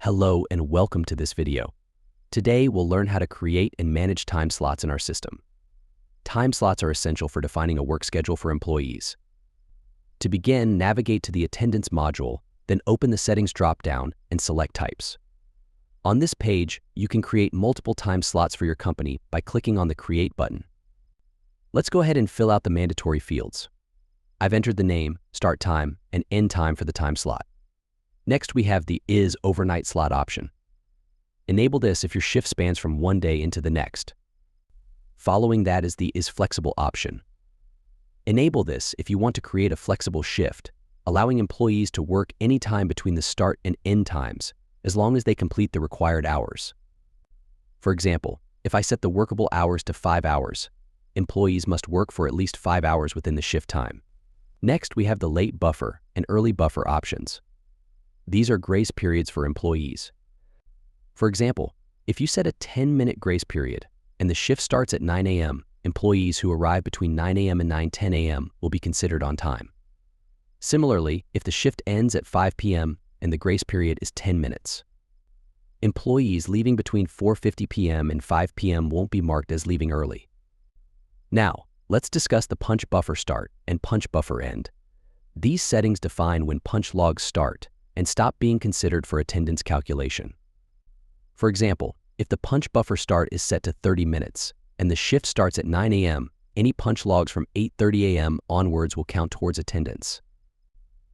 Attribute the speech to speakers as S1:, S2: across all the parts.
S1: Hello and welcome to this video. Today we'll learn how to create and manage time slots in our system. Time slots are essential for defining a work schedule for employees. To begin, navigate to the Attendance module, then open the Settings drop-down and select Types. On this page, you can create multiple time slots for your company by clicking on the Create button. Let's go ahead and fill out the mandatory fields. I've entered the name, start time, and end time for the time slot. Next, we have the Is Overnight slot option. Enable this if your shift spans from one day into the next. Following that is the Is Flexible option. Enable this if you want to create a flexible shift, allowing employees to work anytime between the start and end times, as long as they complete the required hours. For example, if I set the workable hours to 5 hours, employees must work for at least 5 hours within the shift time. Next, we have the Late Buffer and Early Buffer options. These are grace periods for employees. For example, if you set a 10-minute grace period and the shift starts at 9 a.m., employees who arrive between 9 a.m. and 9:10 a.m. will be considered on time. Similarly, if the shift ends at 5 p.m. and the grace period is 10 minutes, employees leaving between 4:50 p.m. and 5 p.m. won't be marked as leaving early. Now, let's discuss the punch buffer start and punch buffer end. These settings define when punch logs start and stop being considered for attendance calculation. For example, if the punch buffer start is set to 30 minutes and the shift starts at 9 a.m., any punch logs from 8:30 a.m. onwards will count towards attendance.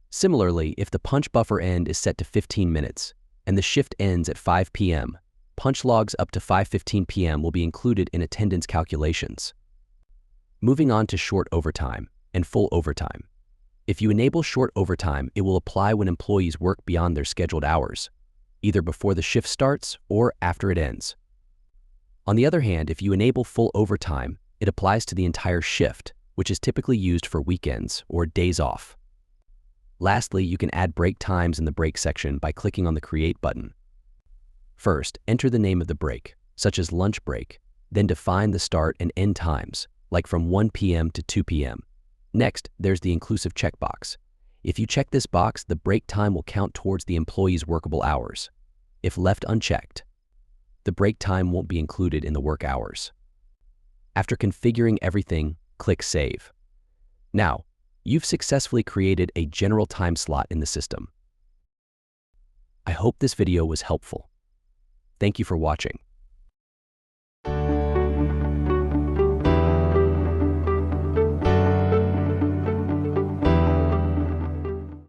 S1: Similarly, if the punch buffer end is set to 15 minutes and the shift ends at 5 p.m., punch logs up to 5:15 p.m. will be included in attendance calculations. Moving on to short overtime and full overtime. If you enable short overtime, it will apply when employees work beyond their scheduled hours, either before the shift starts or after it ends. On the other hand, if you enable full overtime, it applies to the entire shift, which is typically used for weekends or days off. Lastly, you can add break times in the break section by clicking on the Create button. First, enter the name of the break, such as lunch break, then define the start and end times, like from 1 p.m. to 2 p.m. Next, there's the inclusive checkbox. If you check this box, the break time will count towards the employee's workable hours. If left unchecked, the break time won't be included in the work hours. After configuring everything, click Save. Now, you've successfully created a general time slot in the system. I hope this video was helpful. Thank you for watching.